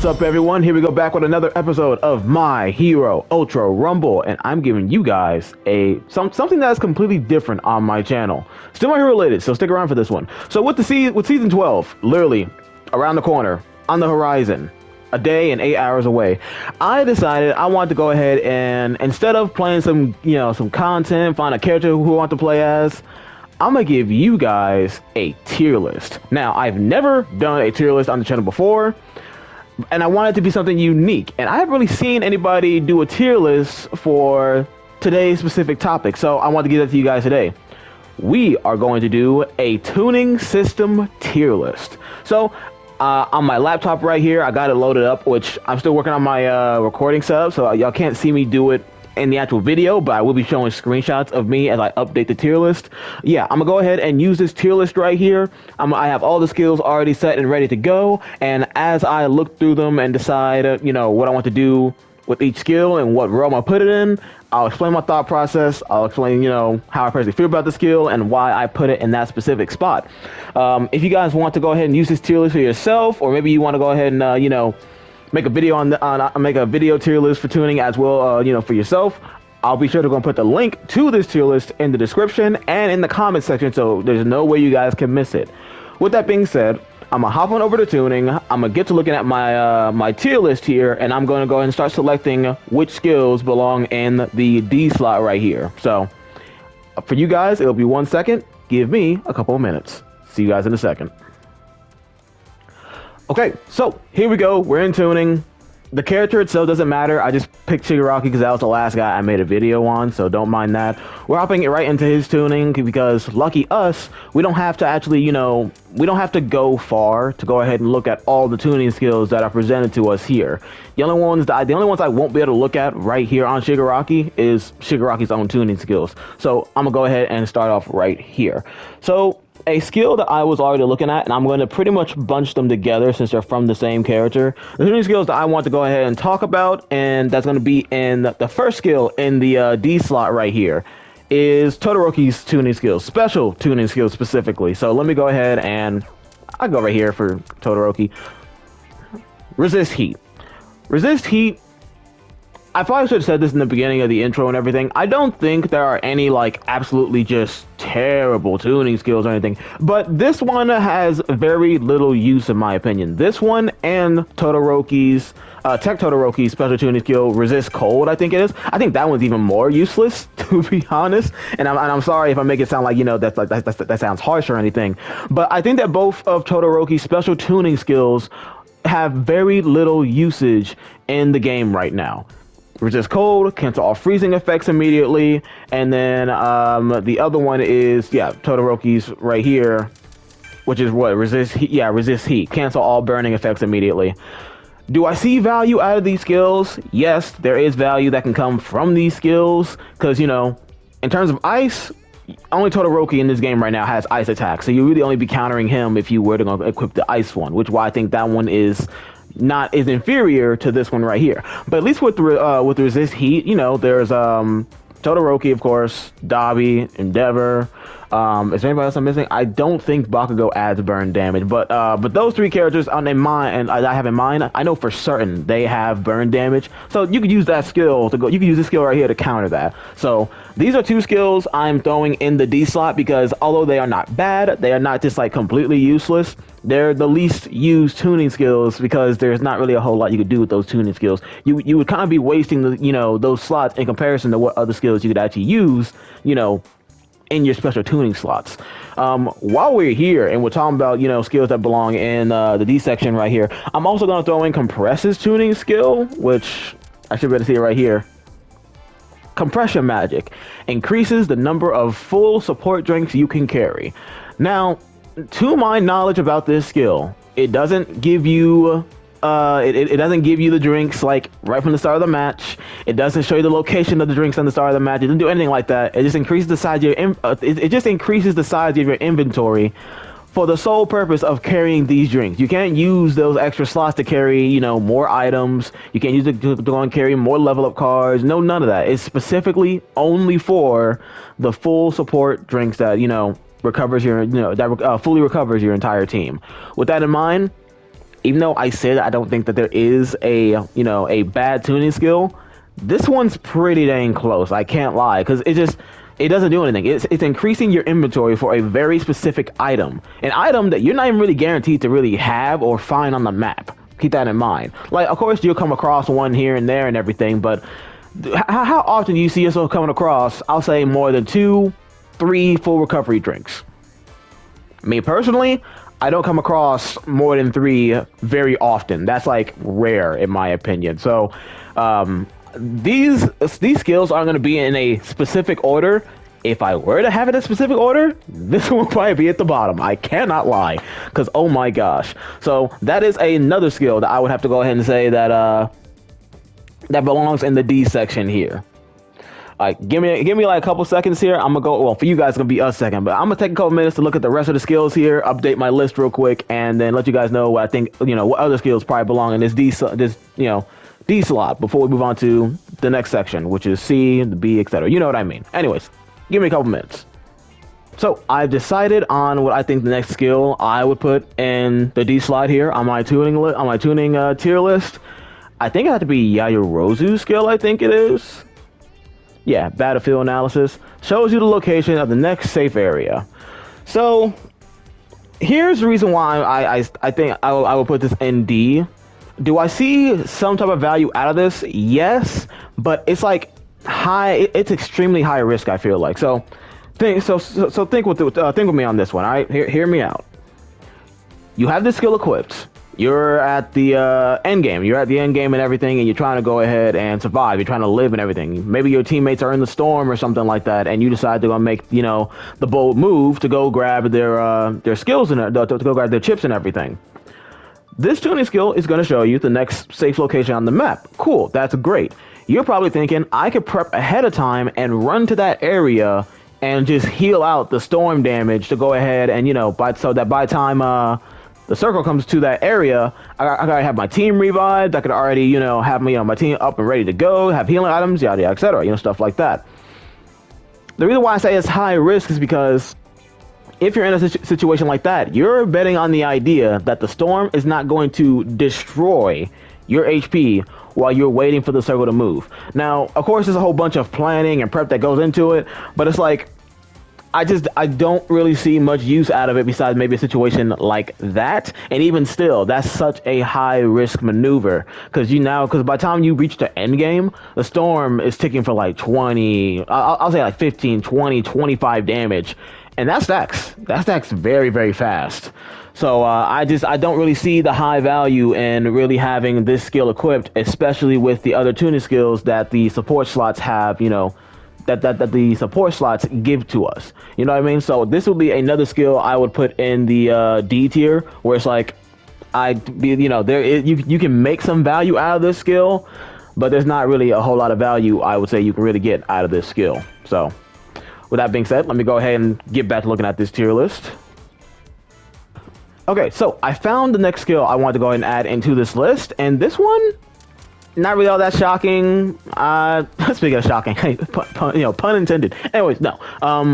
What's up, everyone? Here we go back with another episode of My Hero Ultra Rumble, and I'm giving you guys something that's completely different on my channel. Still My Hero related, so stick around for this one. So with season 12 literally around the corner, on the horizon, a day and 8 hours away, I decided I wanted to go ahead and instead of playing some content, find a character who I want to play as, I'm gonna give you guys a tier list. Now, I've never done a tier list on the channel before, and I want it to be something unique, and I haven't really seen anybody do a tier list for today's specific topic, so I want to give that to you guys today. We are going to do a tuning system tier list. So on my laptop right here, I got it loaded up, which I'm still working on my recording setup, so y'all can't see me do it in the actual video, but I will be showing screenshots of me as I update the tier list. Yeah, I'm gonna go ahead and use this tier list right here. I have all the skills already set and ready to go, and as I look through them and decide what I want to do with each skill and what row I'm gonna put it in, I'll explain my thought process. I'll explain how I personally feel about the skill and why I put it in that specific spot. If you guys want to go ahead and use this tier list for yourself, or maybe you want to go ahead and make a video make a video tier list for tuning as well, for yourself, I'll be sure to go and put the link to this tier list in the description and in the comment section, so there's no way you guys can miss it. With that being said, I'm gonna hop on over to tuning. I'm gonna get to looking at my my tier list here, and I'm gonna go ahead and start selecting which skills belong in the D slot right here. So for you guys, it'll be 1 second. Give me a couple of minutes. See you guys in a second. Okay, so here we go. We're in tuning. The character itself doesn't matter. I just picked Shigaraki because that was the last guy I made a video on, so don't mind that. We're hopping right into his tuning because, lucky us, we don't have to actually, we don't have to go far to go ahead and look at all the tuning skills that are presented to us here. The only ones I won't be able to look at right here on Shigaraki is Shigaraki's own tuning skills. So I'm gonna go ahead and start off right here. So a skill that I was already looking at, and I'm going to pretty much bunch them together since they're from the same character. The tuning skills that I want to go ahead and talk about, and that's going to be in the first skill in the D slot right here, is Todoroki's tuning skills, special tuning skills specifically. So let me go ahead and I'll go right here for Todoroki. Resist Heat. Resist Heat. I probably should have said this in the beginning of the intro and everything. I don't think there are any absolutely just terrible tuning skills or anything, but this one has very little use in my opinion. This one and Todoroki's Tech Todoroki's special tuning skill, Resist Cold, I think it is. I think that one's even more useless, to be honest. And I'm sorry if I make it sound like that sounds harsh or anything, but I think that both of Todoroki's special tuning skills have very little usage in the game right now. Resist Cold, cancel all freezing effects immediately, and then the other one is Todoroki's right here, which is what? Resist Heat. Yeah, Resist Heat, cancel all burning effects immediately. Do I see value out of these skills? Yes, there is value that can come from these skills, because in terms of ice, only Todoroki in this game right now has ice attack, so you really only be countering him if you were to equip the ice one, which why I think that one is inferior to this one right here. But at least with Resist Heat, there's Todoroki, of course, Dabi, Endeavor. Is there anybody else I'm missing? I don't think Bakugo adds burn damage, but those three characters I have in mind, I know for certain they have burn damage. So you could use that skill to go. You can use this skill right here to counter that. So these are two skills I'm throwing in the D slot because although they are not bad, they are not just completely useless. They're the least used tuning skills because there's not really a whole lot you could do with those tuning skills. You would kind of be wasting those slots in comparison to what other skills you could actually use, in your special tuning slots. While we're here and we're talking about skills that belong in the D section right here, I'm also going to throw in Compress's tuning skill, which I should be able to see it right here. Compression Magic increases the number of full support drinks you can carry. Now, to my knowledge about this skill, it doesn't give you it doesn't give you the drinks right from the start of the match. It doesn't show you the location of the drinks on the start of the match. It doesn't do anything like that. It just increases the size of your it just increases the size of your inventory for the sole purpose of carrying these drinks. You can't use those extra slots to carry, more items. You can't use it to go and carry more level up cards. No, none of that. It's specifically only for the full support drinks that, recovers your, fully recovers your entire team. With that in mind, even though I said I don't think that there is a bad tuning skill, this one's pretty dang close. I can't lie, because it doesn't do anything. It's increasing your inventory for a very specific item, an item that you're not even really guaranteed to really have or find on the map. Keep that in mind. Like, of course, you'll come across one here and there and everything, but how often do you see yourself coming across, I'll say, more than 2, 3 full recovery drinks? Me personally, I don't come across more than 3 very often. That's like rare in my opinion. So these skills aren't going to be in a specific order. If I were to have it in a specific order, this one would probably be at the bottom. I cannot lie, because oh my gosh. So that is another skill that I would have to go ahead and say that that belongs in the D section here. All right, give me like a couple seconds here. I'm gonna go. Well, for you guys, it's gonna be a second, but I'm gonna take a couple minutes to look at the rest of the skills here, update my list real quick, and then let you guys know what I think. What other skills probably belong in this D slot before we move on to the next section, which is C, the B, etc. You know what I mean. Anyways, give me a couple minutes. So I've decided on what I think the next skill I would put in the D slot here on my tuning tier list. I think it had to be Yaoyorozu's skill. I think it is. Yeah, battlefield analysis shows you the location of the next safe area. So here's the reason why I think I will put this in D. Do I see some type of value out of this? Yes, but it's like it's extremely high risk, I feel like. So think with me on this one. All right, hear me out. You have this skill equipped. You're at the end game. You're at the end game and everything, and you're trying to go ahead and survive. You're trying to live and everything. Maybe your teammates are in the storm or something like that, and you decide to go make the bold move to go grab their skills and to go grab their chips and everything. This tuning skill is going to show you the next safe location on the map. Cool, that's great. You're probably thinking, I could prep ahead of time and run to that area and just heal out the storm damage to go ahead and so that by time the circle comes to that area, I gotta have my team revived. I could already, have my team up and ready to go, have healing items, yada yada, etc. Stuff like that. The reason why I say it's high risk is because if you're in a situation like that, you're betting on the idea that the storm is not going to destroy your HP while you're waiting for the circle to move. Now, of course, there's a whole bunch of planning and prep that goes into it, but it's like, I don't really see much use out of it besides maybe a situation like that. And even still, that's such a high risk maneuver because by the time you reach the end game, the storm is ticking for like 20, I'll say like 15, 20, 25 damage. And that stacks very, very fast. So I don't really see the high value in really having this skill equipped, especially with the other tuning skills that the support slots have, that the support slots give to us. You know what I mean? So this would be another skill I would put in the D tier, where it's like you can make some value out of this skill, but there's not really a whole lot of value I would say you can really get out of this skill. So with that being said, let me go ahead and get back to looking at this tier list. Okay, so I found the next skill I wanted to go ahead and add into this list, and this one, not really all that shocking. Speaking of shocking, hey, pun intended. Anyways, no.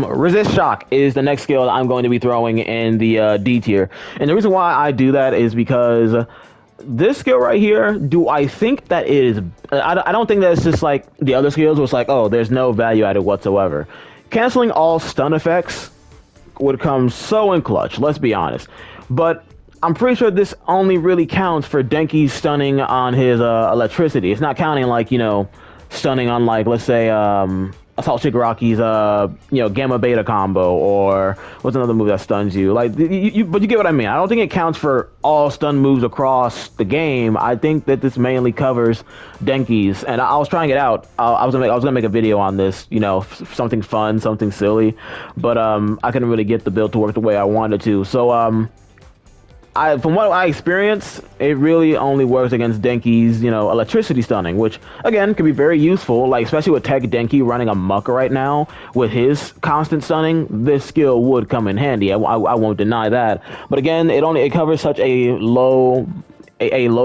Resist shock is the next skill that I'm going to be throwing in the D tier, and the reason why I do that is because this skill right here, do I think that it is? I don't think that it's just like the other skills, where it's like, oh, there's no value added whatsoever. Canceling all stun effects would come so in clutch. Let's be honest, but I'm pretty sure this only really counts for Denki's stunning on his electricity. It's not counting like, stunning on like, let's say, Assault Shigaraki's Gamma Beta combo, or what's another move that stuns you? Like, but you get what I mean. I don't think it counts for all stun moves across the game. I think that this mainly covers Denki's, and I was trying it out. I was gonna make a video on this, something fun, something silly, but I couldn't really get the build to work the way I wanted to. So from what I experienced, it really only works against Denki's, electricity stunning, which again can be very useful, like especially with Tech Denki running amok right now with his constant stunning. This skill would come in handy. I won't deny that. But again, it covers such a low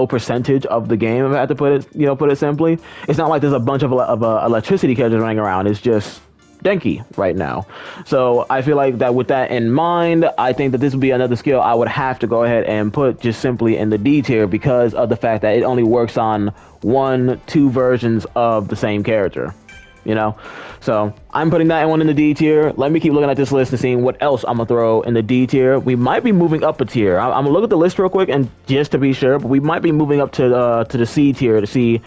percentage of the game. If I had to put it simply, it's not like there's a bunch of electricity characters running around. It's just Denki right now. So I feel like that with that in mind, I think that this would be another skill I would have to go ahead and put just simply in the D tier because of the fact that it only works on 1-2 versions of the same character. You know, so I'm putting that one in the D tier. Let me keep looking at this list and seeing what else I'm gonna throw in the D tier. We might be moving up a tier. I'm gonna look at the list real quick and just to be sure, but we might be moving up to the C tier to see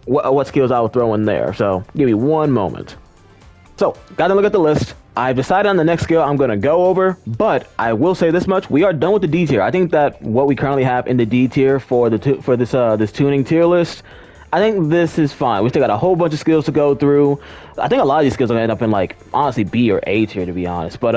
what skills I would throw in there. So give me one moment. So gotta look at the list. I've decided on the next skill I'm gonna go over, but I will say this much: we are done with the D tier. I think that what we currently have in the D tier for this tuning tier list, I think this is fine. We still got a whole bunch of skills to go through. I think a lot of these skills are gonna end up in like honestly B or A tier to be honest. But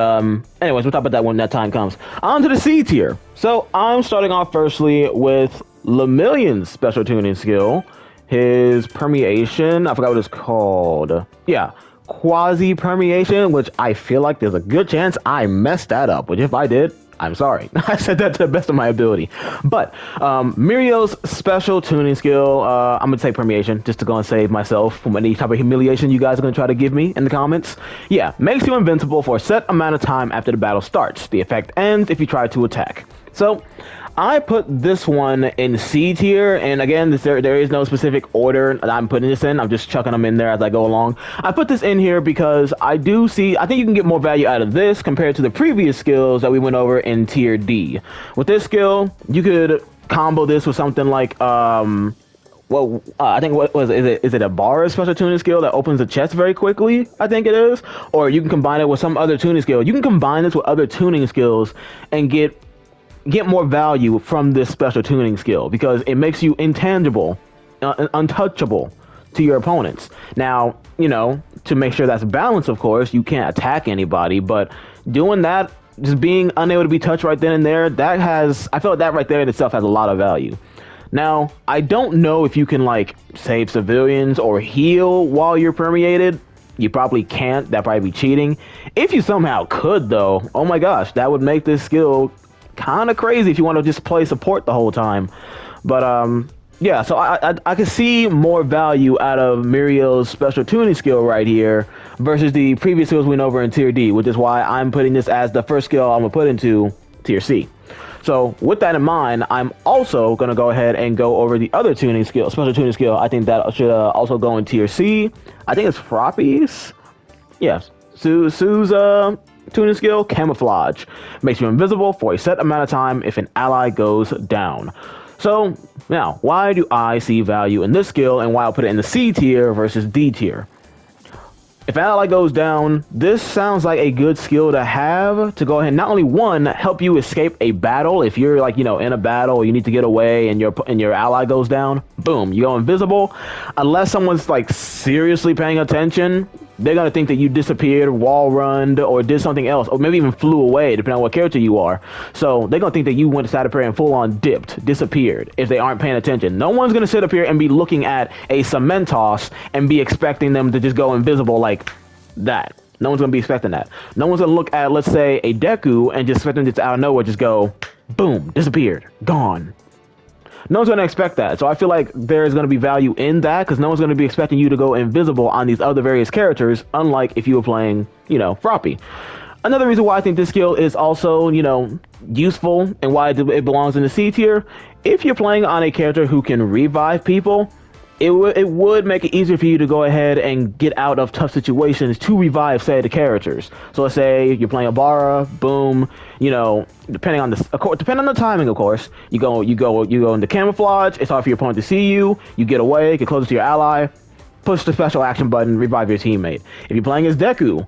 anyways, we'll talk about that when that time comes. On to the C tier. So I'm starting off firstly with Lemillion's special tuning skill. His permeation, I forgot what it's called. Yeah, quasi permeation, which I feel like there's a good chance I messed that up, which if I did, I'm sorry. I said that to the best of my ability. But Muriel's special tuning skill, I'm gonna say permeation, just to go and save myself from any type of humiliation you guys are gonna try to give me in the comments. Yeah, makes you invincible for a set amount of time after the battle starts. The effect ends if you try to attack. So I put this one in C tier, and again, there is no specific order that I'm putting this in. I'm just chucking them in there as I go along. I put this in here because I think you can get more value out of this compared to the previous skills that we went over in tier D. With this skill, you could combo this with something like, I think is it a bar special tuning skill that opens the chest very quickly? I think it is. Or you can combine it with some other tuning skill. You can combine this with other tuning skills and get more value from this special tuning skill because it makes you intangible, untouchable to your opponents. Now, you know, to make sure that's balanced, of course, you can't attack anybody, but doing that, just being unable to be touched right then and there, I feel like that right there in itself has a lot of value. Now, I don't know if you can like save civilians or heal while you're permeated. You probably can't. That'd probably be cheating. If you somehow could though, oh my gosh, that would make this skill kind of crazy if you want to just play support the whole time. But yeah, so I can see more value out of Muriel's special tuning skill right here versus the previous skills we went over in tier D, which is why I'm putting this as the first skill I'm gonna put into tier C. So with that in mind, I'm also gonna go ahead and go over the other tuning skill, special tuning skill. I think that should also go in tier C. I think it's Froppy's. Yes, Sue's tuning skill, Camouflage. Makes you invisible for a set amount of time if an ally goes down. So now, why do I see value in this skill and why I'll put it in the C tier versus D tier? If an ally goes down, this sounds like a good skill to have to go ahead and not only one, help you escape a battle. If you're like, you know, in a battle or you need to get away and your ally goes down, boom, you go invisible. Unless someone's like seriously paying attention, they're gonna think that you disappeared, wall runned, or did something else, or maybe even flew away, depending on what character you are. So they're gonna think that you went to up here and full on dipped, disappeared, if they aren't paying attention. No one's gonna sit up here and be looking at a cement toss and be expecting them to just go invisible like that. No one's gonna be expecting that. No one's gonna look at, let's say, a Deku and just expect them to just out of nowhere just go, boom, disappeared, gone. No one's going to expect that. So I feel like there's going to be value in that because no one's going to be expecting you to go invisible on these other various characters, unlike if you were playing, you know, Froppy. Another reason why I think this skill is also, you know, useful and why it belongs in the C tier, if you're playing on a character who can revive people, it would make it easier for you to go ahead and get out of tough situations to revive, say, the characters. So let's say you're playing a Bara, boom, you know, depending on the timing, of course, you go into Camouflage. It's hard for your opponent to see you. You get away, get closer to your ally, push the special action button, revive your teammate. If you're playing as Deku,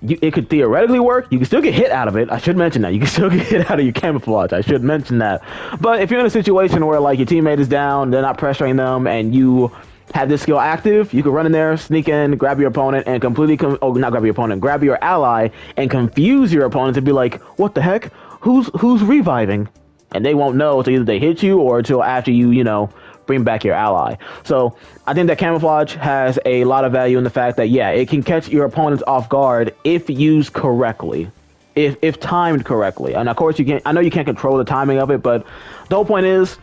it could theoretically work. You can still get hit out of it. I should mention that. You can still get hit out of your Camouflage. I should mention that. But if you're in a situation where like your teammate is down, they're not pressuring them, and you have this skill active, you can run in there, sneak in, grab your opponent, and grab your ally and confuse your opponent to be like, what the heck? Who's reviving? And they won't know until either they hit you or until after you know, bring back your ally. So I think that Camouflage has a lot of value in the fact that, yeah, it can catch your opponents off guard if used correctly, if timed correctly. And of course, I know you can't control the timing of it, but the whole point is,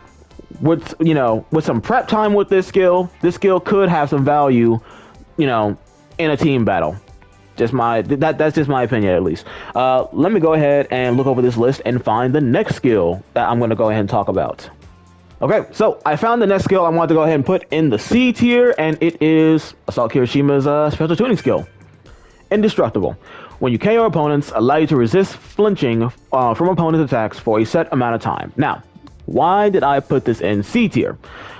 with some prep time with this skill could have some value, you know, in a team battle. That's just my opinion, at least. Let me go ahead and look over this list and find the next skill that I'm going to go ahead and talk about. Okay, so I found the next skill I want to go ahead and put in the C tier, and it is Assault Kirishima's special tuning skill, Indestructible. When you KO opponents, allow you to resist flinching from opponents' attacks for a set amount of time. Now, why did I put this in C tier?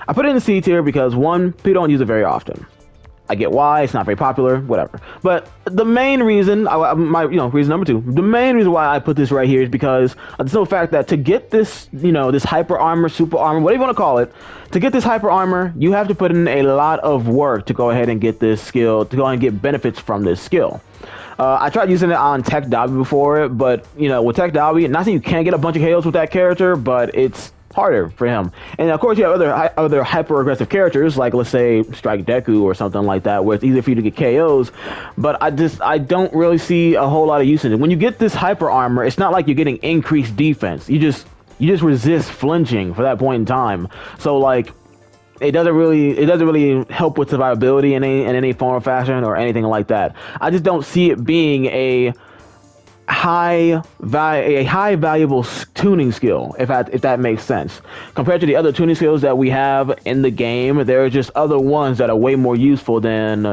I put it in C tier because, one, people don't use it very often. I get why, it's not very popular, whatever. But the main reason, reason number two, the main reason why I put this right here is because of the simple fact that to get this, this hyper armor, super armor, whatever you want to call it, to get this hyper armor, you have to put in a lot of work to go ahead and get this skill, to go ahead and get benefits from this skill. I tried using it on Tech Dobby before, but, with Tech Dobby, not saying you can't get a bunch of KOs with that character, but it's harder for him. And of course, you have other hyper aggressive characters, like let's say Strike Deku or something like that, where it's easier for you to get KOs. But I don't really see a whole lot of use in it. When you get this hyper armor, it's not like you're getting increased defense. You just resist flinching for that point in time. So like, it doesn't really help with survivability in any form or fashion or anything like that. I just don't see it being a high valuable tuning skill, if that makes sense. Compared to the other tuning skills that we have in the game, there are just other ones that are way more useful than,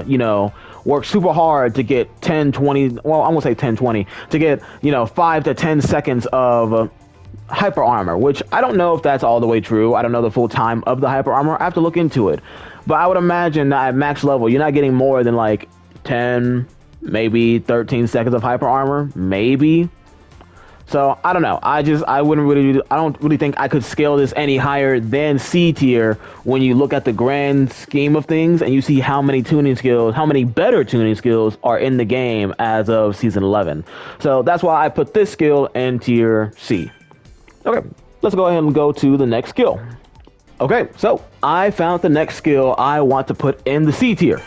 work super hard to get 10, 20, well, I'm gonna say 10, 20, to get, 5 to 10 seconds of hyper armor, which I don't know if that's all the way true. I don't know the full time of the hyper armor. I have to look into it. But I would imagine that at max level, you're not getting more than like 10, maybe 13 seconds of hyper armor, maybe. So I don't know. I don't really think I could scale this any higher than C tier when you look at the grand scheme of things and you see how many better tuning skills are in the game as of season 11. So that's why I put this skill in tier C. Okay, let's go ahead and go to the next skill. Okay, so I found the next skill I want to put in the C tier.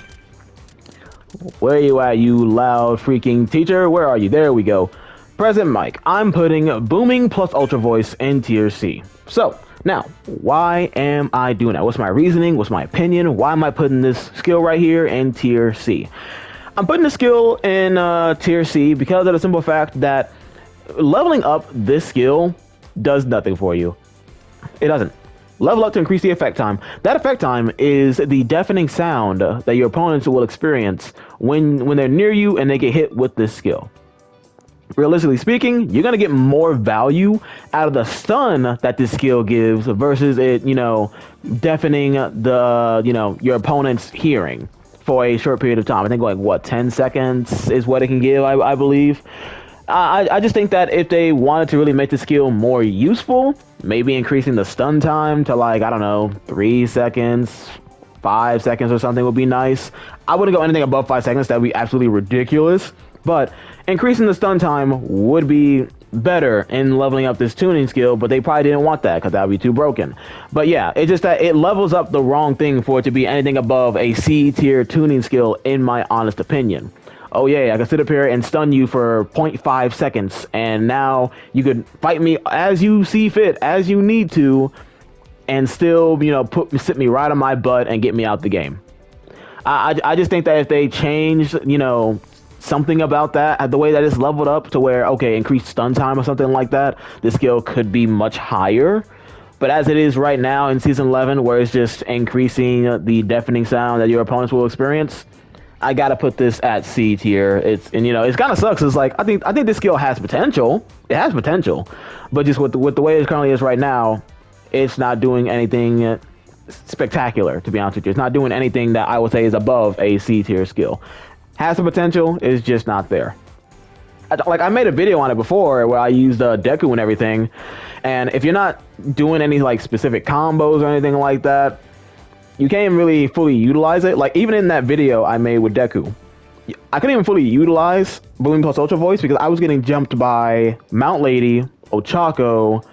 Where are you at, you loud freaking teacher? Where are you? There we go. Present mic. I'm putting booming plus ultra voice in tier C. So now, why am I doing that? What's my reasoning? What's my opinion? Why am I putting this skill right here in tier C? I'm putting the skill in tier C because of the simple fact that leveling up this skill does nothing for you. It doesn't. Level up to increase the effect time. That effect time is the deafening sound that your opponents will experience when they're near you and they get hit with this skill. Realistically speaking, you're going to get more value out of the stun that this skill gives versus it, deafening your opponent's hearing for a short period of time. I think like 10 seconds is what it can give, I believe. I just think that if they wanted to really make the skill more useful, maybe increasing the stun time to like, I don't know, 3 seconds, 5 seconds or something would be nice. I wouldn't go anything above 5 seconds. That would be absolutely ridiculous. But increasing the stun time would be better in leveling up this tuning skill, but they probably didn't want that because that would be too broken. But yeah, it's just that it levels up the wrong thing for it to be anything above a C tier tuning skill, in my honest opinion. Oh yeah, I can sit up here and stun you for 0.5 seconds, and now you could fight me as you see fit, as you need to, and still, sit me right on my butt and get me out the game. I just think that if they changed, something about that, the way that it's leveled up to where, okay, increased stun time or something like that, this skill could be much higher. But as it is right now in Season 11, where it's just increasing the deafening sound that your opponents will experience, I gotta put this at C tier. It kind of sucks. It's like I think this skill has potential. It has potential, but just with the way it currently is right now, it's not doing anything spectacular. To be honest with you, it's not doing anything that I would say is above a C tier skill. Has the potential, is just not there. I made a video on it before where I used Deku and everything, and if you're not doing any like specific combos or anything like that, you can't even really fully utilize it. Like, even in that video I made with Deku, I couldn't even fully utilize Booming Plus Ultra Voice because I was getting jumped by Mount Lady, Ochako,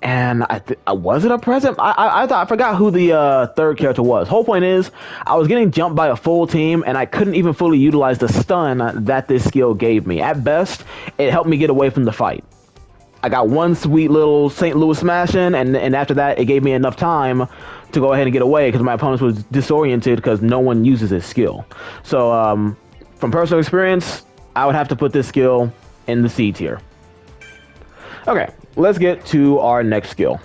and was it a present? I forgot who the third character was. Whole point is, I was getting jumped by a full team, and I couldn't even fully utilize the stun that this skill gave me. At best, it helped me get away from the fight. I got one sweet little St. Louis smash in, and after that, it gave me enough time to go ahead and get away because my opponent was disoriented because no one uses this skill. So from personal experience, I would have to put this skill in the C tier. Okay, let's get to our next skill.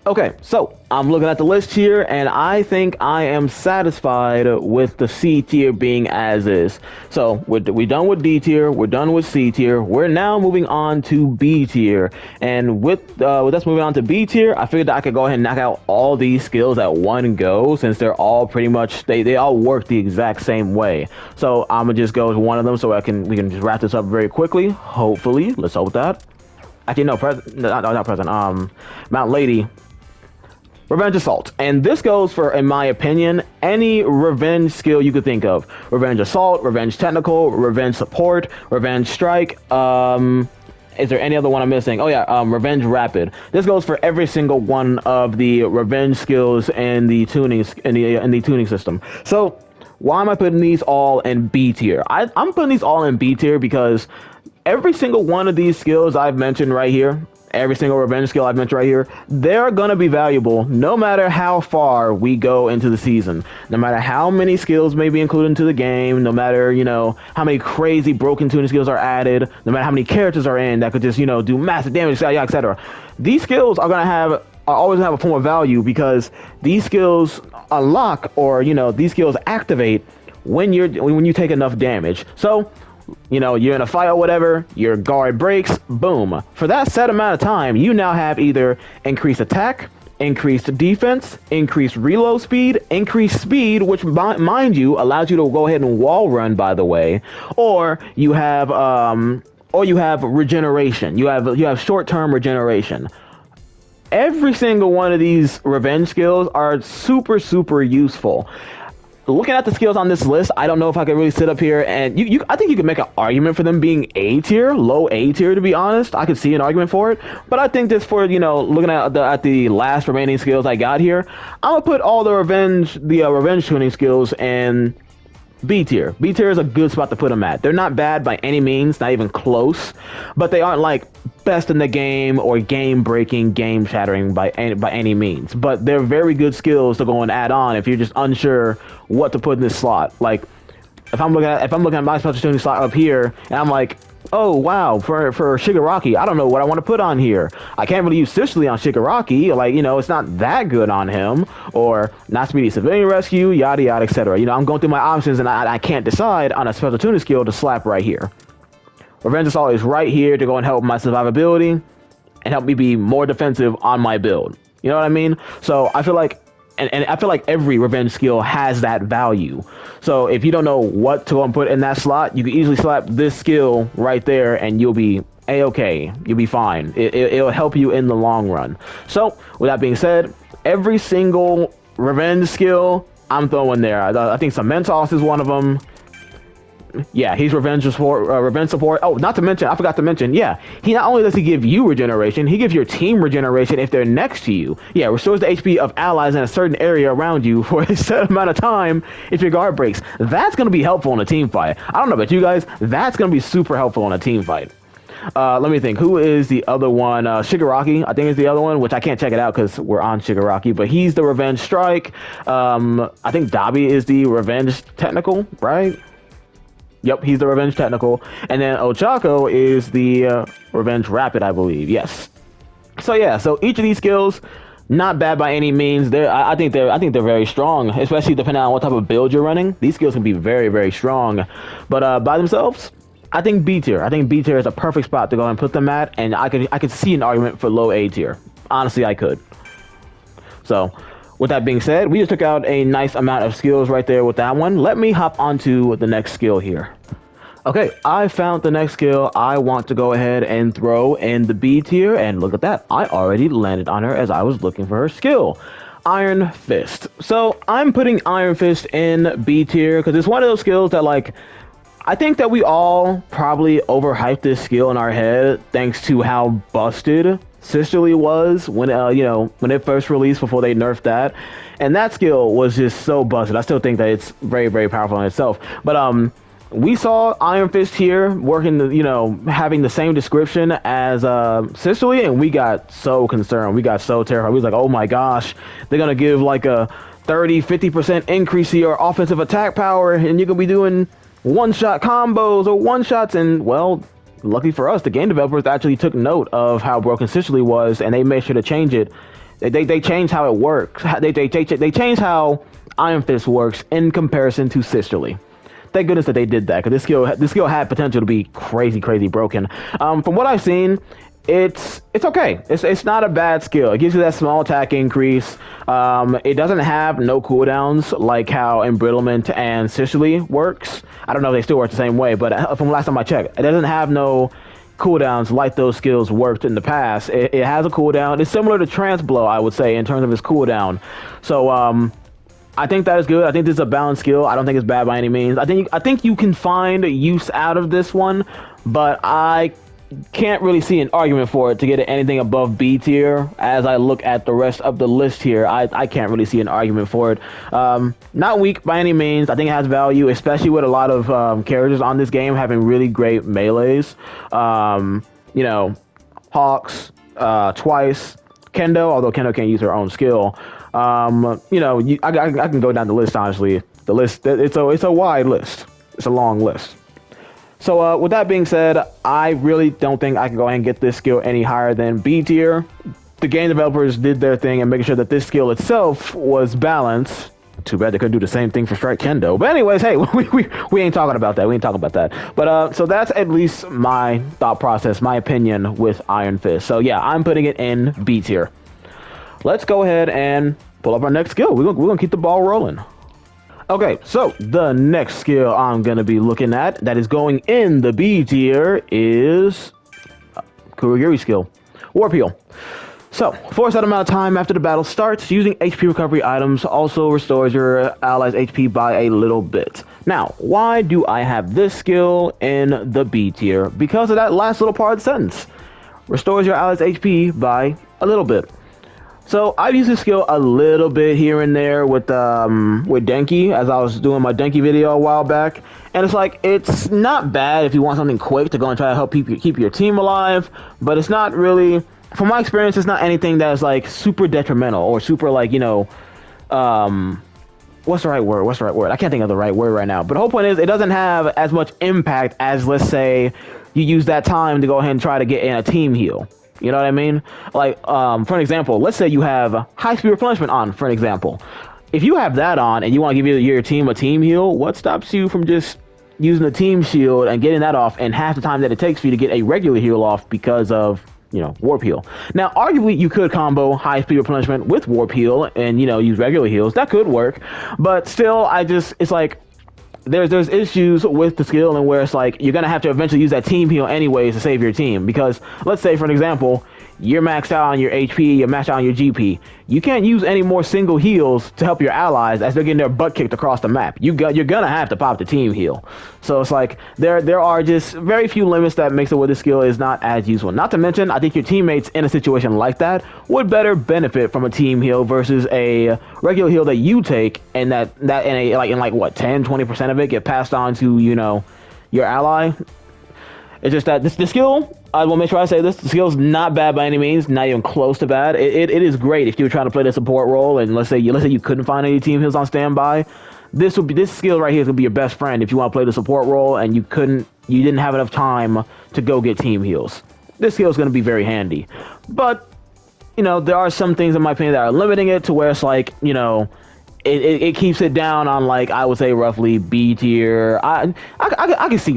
Okay, so I'm looking at the list here, and I think I am satisfied with the C tier being as is. So we're done with D tier, we're done with C tier, we're now moving on to B tier. And with us moving on to B tier, I figured that I could go ahead and knock out all these skills at one go, since they're all pretty much, they all work the exact same way. So I'm gonna just go to one of them so we can just wrap this up very quickly. Hopefully, let's hope that. Actually, no, not present. Mount Lady. Revenge Assault. And this goes for, in my opinion, any revenge skill you could think of. Revenge Assault, Revenge Technical, Revenge Support, Revenge Strike. Is there any other one I'm missing? Oh yeah, Revenge Rapid. This goes for every single one of the revenge skills in the tuning system. So why am I putting these all in B tier? I'm putting these all in B tier because every single one of these skills I've mentioned right here, every single revenge skill I've mentioned right here, they're gonna be valuable no matter how far we go into the season. No matter how many skills may be included into the game, no matter, you know, how many crazy broken tuning skills are added, no matter how many characters are in that could just, you know, do massive damage, etc. These skills are always have a form of value because these skills unlock, or, you know, these skills activate when you take enough damage. So, you know, you're in a fight or whatever, your guard breaks, boom. For that set amount of time, you now have either increased attack, increased defense, increased reload speed, increased speed, which, mind you, allows you to go ahead and wall run, by the way, or you have regeneration. You have short-term regeneration. Every single one of these revenge skills are super, super useful. Looking at the skills on this list, I don't know if I could really sit up here and I think you could make an argument for them being A tier, low A tier, to be honest. I could see an argument for it, but I think just for, you know, looking at the last remaining skills I got here, I'm gonna put all the revenge tuning skills in B tier. B tier is a good spot to put them at. They're not bad by any means, not even close, but they aren't like best in the game or game breaking, game shattering by any means. But they're very good skills to go and add on if you're just unsure what to put in this slot. Like if I'm looking at my special tuning slot up here and I'm like, oh wow, for Shigaraki, I don't know what I want to put on here. I can't really use Sicily on Shigaraki, like, you know, it's not that good on him, or not speedy civilian rescue, yada yada, etc. You know, I'm going through my options and I can't decide on a special tuning skill to slap right here. Revenge Assault is right here to go and help my survivability and help me be more defensive on my build. You know what I mean? So I feel like, and I feel like every revenge skill has that value. So if you don't know what to go and put in that slot, you can easily slap this skill right there and you'll be A-okay. You'll be fine. It'll help you in the long run. So with that being said, every single revenge skill I'm throwing there. I think Cementos is one of them. Yeah, he's revenge support. Oh, not to mention, I forgot to mention, yeah, he not only does he give you regeneration, he gives your team regeneration if they're next to you. Yeah, restores the HP of allies in a certain area around you for a set amount of time if your guard breaks. That's going to be helpful in a team fight. I don't know about you guys, that's going to be super helpful in a team fight. Let me think, who is the other one? Shigaraki, I think is the other one, which I can't check it out because we're on Shigaraki, but he's the revenge strike. I think Dabi is the revenge technical, right? Yep, he's the revenge technical, and then Ochako is the revenge rapid, I believe. Yes. So yeah, so each of these skills, not bad by any means. I think they're very strong, especially depending on what type of build you're running. These skills can be very, very strong, but by themselves, I think B tier. I think B tier is a perfect spot to go and put them at, and I could see an argument for low A tier. Honestly, I could. So, with that being said, we just took out a nice amount of skills right there with that one. Let me hop onto the next skill here. Okay, I found the next skill I want to go ahead and throw in the B tier, and look at that. I already landed on her as I was looking for her skill. Iron Fist. So I'm putting Iron Fist in B tier because it's one of those skills that, like, I think that we all probably overhyped this skill in our head thanks to how busted Sisterly was when when it first released before they nerfed that, and that skill was just so busted. I still think that it's very, very powerful in itself, but we saw Iron Fist here working, having the same description as Sisterly, and we got so concerned. We got so terrified. We was like, oh my gosh, they're gonna give like a 30-50% increase to your offensive attack power, and you're gonna be doing one-shot combos or one-shots, and well, lucky for us, the game developers actually took note of how broken Sicily was, and they made sure to change it. They changed how it works. They changed how Iron Fist works in comparison to Sicily. Thank goodness that they did that, because this skill had potential to be crazy broken. From what I've seen, it's okay. It's not a bad skill. It gives you that small attack increase. It doesn't have no cooldowns like how Embrittlement and Sicily works. I don't know if they still work the same way, but from last time I checked, it doesn't have no cooldowns like those skills worked in the past. It has a cooldown. It's similar to Trance Blow, I would say, in terms of its cooldown. So I think that is good. I think this is a balanced skill. I don't think it's bad by any means. I think you can find use out of this one, but I can't really see an argument for it to get anything above B tier. As I look at the rest of the list here, I can't really see an argument for it. Not weak by any means. I think it has value, especially with a lot of characters on this game having really great melees. You know, Hawks, Twice, Kendo, although Kendo can't use her own skill. You know, I can go down the list, honestly. The list, it's a wide list. It's a long list. So with that being said, I really don't think I can go ahead and get this skill any higher than B tier. The game developers did their thing and making sure that this skill itself was balanced. Too bad they couldn't do the same thing for Strike Kendo. But anyways, hey, we ain't talking about that. We ain't talking about that. But so that's at least my thought process, my opinion with Iron Fist. So yeah, I'm putting it in B tier. Let's go ahead and pull up our next skill. We're gonna keep the ball rolling. Okay, so the next skill I'm gonna be looking at that is going in the B tier is Kurogiri skill, Warp Heal. So, for a set amount of time after the battle starts, using HP recovery items also restores your allies' HP by a little bit. Now, why do I have this skill in the B tier? Because of that last little part of the sentence. Restores your allies' HP by a little bit. So I've used this skill a little bit here and there with Denki, as I was doing my Denki video a while back, and it's like, it's not bad if you want something quick to go and try to help keep your team alive, but it's not really, from my experience, it's not anything that is like super detrimental or super like, you know, what's the right word? I can't think of the right word right now, but the whole point is it doesn't have as much impact as, let's say, you use that time to go ahead and try to get in a team heal. You know what I mean? Like, for an example, let's say you have high speed replenishment on, for an example. If you have that on and you want to give your team a team heal, what stops you from just using the team shield and getting that off in half the time that it takes for you to get a regular heal off because of, you know, Warp Heal? Now, arguably, you could combo high speed replenishment with Warp Heal and, you know, use regular heals. That could work. But still, it's like, there's issues with the skill, and where it's like you're gonna have to eventually use that team heal anyways to save your team, because let's say, for an example, you're maxed out on your HP, you're maxed out on your GP. You can't use any more single heals to help your allies as they're getting their butt kicked across the map. You're gonna have to pop the team heal. So it's like there are just very few limits that makes it where this skill is not as useful. Not to mention, I think your teammates in a situation like that would better benefit from a team heal versus a regular heal that you take, and that in like what, 10-20% of it get passed on to, you know, your ally. It's just that the skill, I will make sure I say this, the skill's not bad by any means, not even close to bad. It is great if you're trying to play the support role, and let's say you couldn't find any team heals on standby. This skill right here is gonna be your best friend if you want to play the support role and you didn't have enough time to go get team heals. This skill is gonna be very handy. But, you know, there are some things in my opinion that are limiting it to where it's like, you know, it keeps it down on, like, I would say roughly B tier. I can see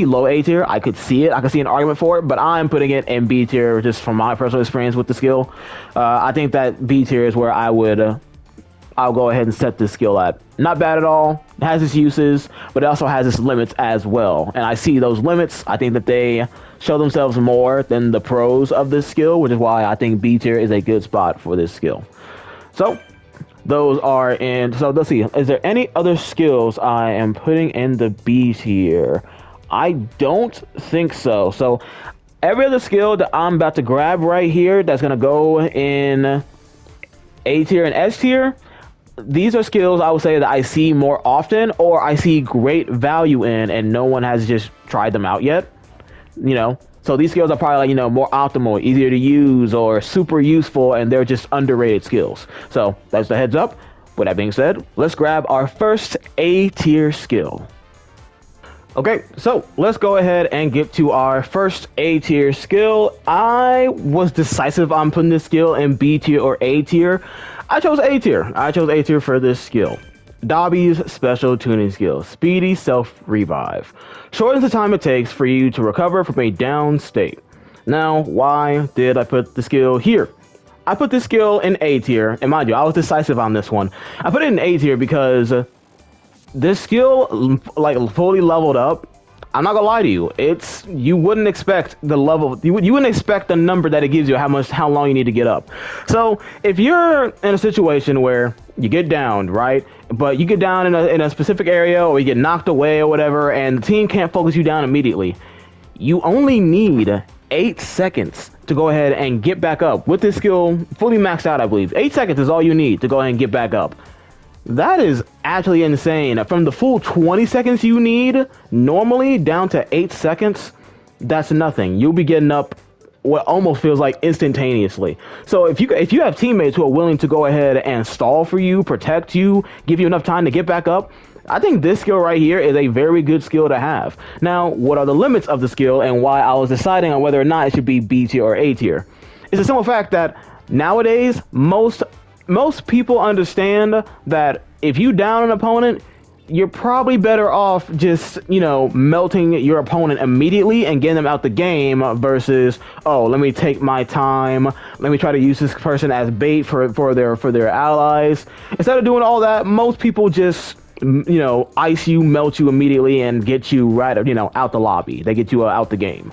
low A tier. I could see an argument for it, but I'm putting it in B tier just from my personal experience with the skill. I think that B tier is where I'll go ahead and set this skill at. Not bad at all. It has its uses, but it also has its limits as well. And I see those limits. I think that they show themselves more than the pros of this skill, which is why I think B tier is a good spot for this skill. So those are in. So let's see. Is there any other skills I am putting in the B tier? I don't think so. So every other skill that I'm about to grab right here that's gonna go in A tier and S tier, these are skills I would say that I see more often, or I see great value in, and no one has just tried them out yet. You know, so these skills are probably, like, you know, more optimal, easier to use, or super useful, and they're just underrated skills. So that's the heads up. With that being said, let's grab our first A tier skill. Okay, so let's go ahead and get to our first A tier skill. I was decisive on putting this skill in B tier or A tier. I chose A tier. I chose A tier for this skill. Dobby's special tuning skill, Speedy Self Revive. Shortens the time it takes for you to recover from a down state. Now, why did I put the skill here? I put this skill in A tier, and mind you, I was decisive on this one. I put it in A tier because this skill, like fully leveled up, I'm not gonna lie to you, it's, you wouldn't expect the level, you wouldn't expect the number that it gives you, how long you need to get up. So if you're in a situation where you get downed, right, but you get down in a specific area, or you get knocked away or whatever, and the team can't focus you down immediately, you only need 8 seconds to go ahead and get back up with this skill fully maxed out. I believe 8 seconds is all you need to go ahead and get back up. That is actually insane. From the full 20 seconds you need normally down to 8 seconds, that's nothing. You'll be getting up what almost feels like instantaneously. So if you have teammates who are willing to go ahead and stall for you, protect you, give you enough time to get back up, I think this skill right here is a very good skill to have. Now, what are the limits of the skill and why I was deciding on whether or not it should be B tier or A tier? It's a simple fact that nowadays, most people understand that if you down an opponent, you're probably better off just, you know, melting your opponent immediately and getting them out the game versus, oh, let me take my time, let me try to use this person as bait for their allies. Instead of doing all that, most people just, you know, ice you, melt you immediately, and get you right, you know, out the lobby. They get you out the game.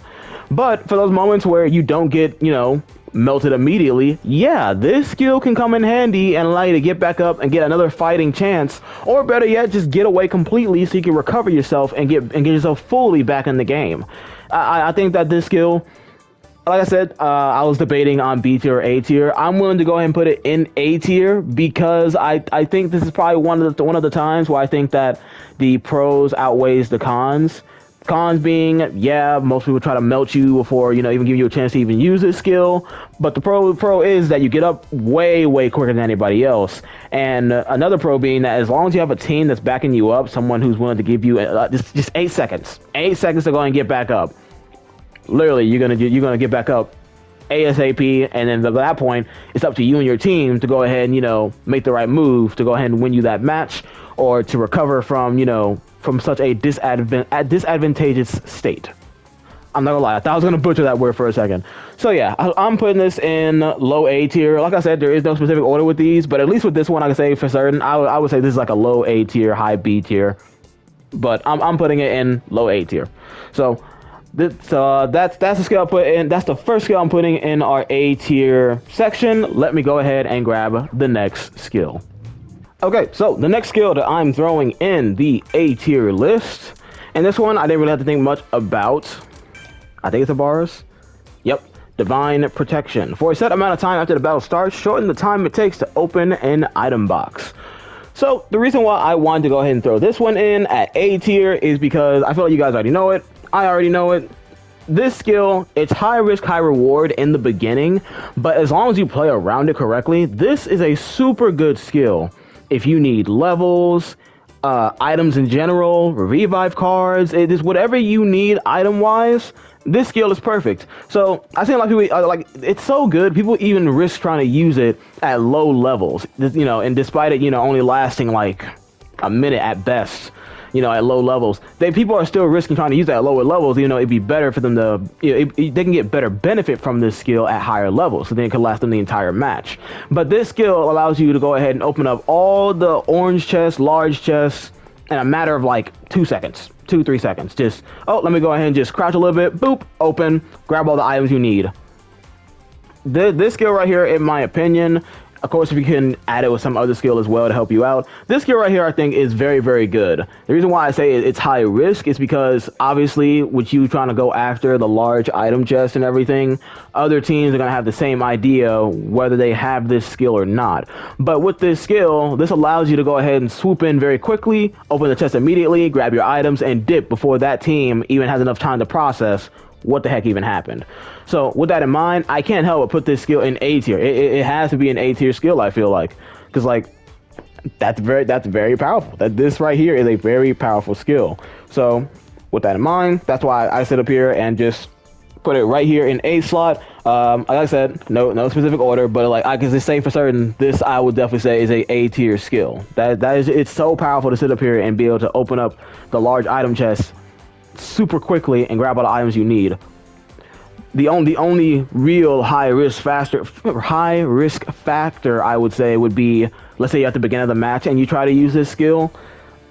But for those moments where you don't get, you know, melted immediately, yeah, this skill can come in handy and allow you to get back up and get another fighting chance, or better yet, just get away completely so you can recover yourself and get yourself fully back in the game. I think that this skill, like I said, I was debating on B tier or A tier. I'm willing to go ahead and put it in A tier because I think this is probably one of the times where I think that the pros outweighs the cons. Cons being, yeah, most people try to melt you before, you know, even give you a chance to even use this skill. But the pro is that you get up way quicker than anybody else. And another pro being that as long as you have a team that's backing you up, someone who's willing to give you just 8 seconds, 8 seconds to go and get back up. Literally, you're gonna get back up ASAP, and then at that point, it's up to you and your team to go ahead and, you know, make the right move to go ahead and win you that match, or to recover from, you know, from such a disadvantageous state. I'm not gonna lie, I thought I was gonna butcher that word for a second. So yeah, I'm putting this in low A tier. Like I said, there is no specific order with these, but at least with this one, I can say for certain, I would say this is like a low A tier, high B tier. But I'm putting it in low A tier. So that's the skill I put in. That's the first skill I'm putting in our A tier section. Let me go ahead and grab the next skill. Okay, so the next skill that I'm throwing in the A tier list, and this one I didn't really have to think much about. I think it's a bars. Yep, Divine Protection. For a set amount of time after the battle starts, shorten the time it takes to open an item box. So the reason why I wanted to go ahead and throw this one in at A tier is because I feel like you guys already know it. I already know it. This skill, it's high risk, high reward in the beginning, but as long as you play around it correctly, this is a super good skill. If you need levels, items in general, revive cards, it is whatever you need item-wise, this skill is perfect. So I see a lot of people, like, it's so good, people even risk trying to use it at low levels, you know, and despite it, you know, only lasting like a minute at best, you know, at low levels, people are still risking trying to use that at lower levels. You know, it'd be better for them to, you know, they can get better benefit from this skill at higher levels, so then it could last them the entire match. But this skill allows you to go ahead and open up all the orange chests, large chests, in a matter of like 2 seconds, 2-3 seconds. Just, oh, let me go ahead and just crouch a little bit, boop, open, grab all the items you need. This skill right here, in my opinion, of course, if you can add it with some other skill as well to help you out, this skill right here, I think, is very good. The reason why I say it's high risk is because, obviously, with you trying to go after the large item chest and everything, other teams are going to have the same idea whether they have this skill or not. But with this skill, this allows you to go ahead and swoop in very quickly, open the chest immediately, grab your items, and dip before that team even has enough time to process what the heck even happened. So with that in mind, I can't help but put this skill in A tier. It has to be an A tier skill, I feel like, because like that's very powerful. That this right here is a very powerful skill. So with that in mind, that's why I sit up here and just put it right here in A slot. Like I said, no specific order, but like I can just say for certain, this I would definitely say is a tier skill. That is, it's so powerful to sit up here and be able to open up the large item chest super quickly and grab all the items you need. The only real high risk factor I would say would be, let's say you're at the beginning of the match and you try to use this skill.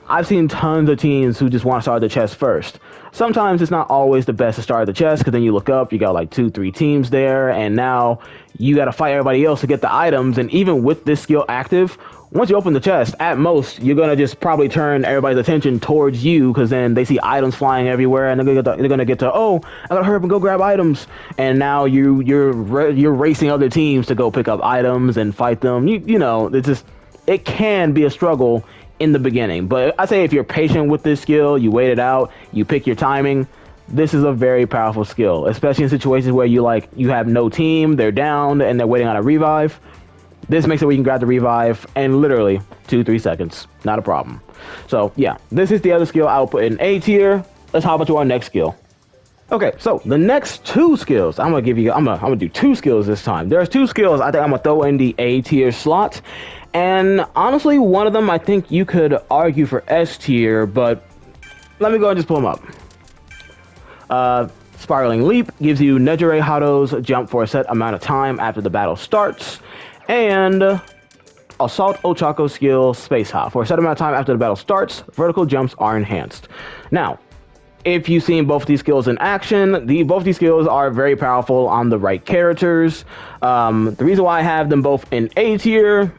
I've seen tons of teams who just want to start the chest first. Sometimes it's not always the best to start the chest, because then you look up, you got like 2-3 teams there, and now you got to fight everybody else to get the items. And even with this skill active, once you open the chest, at most you're gonna just probably turn everybody's attention towards you, because then they see items flying everywhere, and they're gonna get to, oh, I gotta hurry up and go grab items. And now you're racing other teams to go pick up items and fight them. You know, it can be a struggle in the beginning, but I say if you're patient with this skill, you wait it out, you pick your timing, this is a very powerful skill, especially in situations where you have no team, they're down and they're waiting on a revive. This makes it where you can grab the revive in literally 2-3 seconds, not a problem. So yeah, this is the other skill I'll put in A tier. Let's hop into our next skill. Okay, so the next two skills, I'm gonna do two skills this time. There's two skills I think I'm gonna throw in the A tier slot. And honestly, one of them I think you could argue for S tier, but let me go and just pull them up. Spiraling Leap gives you Nejire Hado's jump for a set amount of time after the battle starts, and Assault Ochako skill Space Hop. For a set amount of time after the battle starts, vertical jumps are enhanced. Now, if you've seen both of these skills in action, both of these skills are very powerful on the right characters. The reason why I have them both in A tier,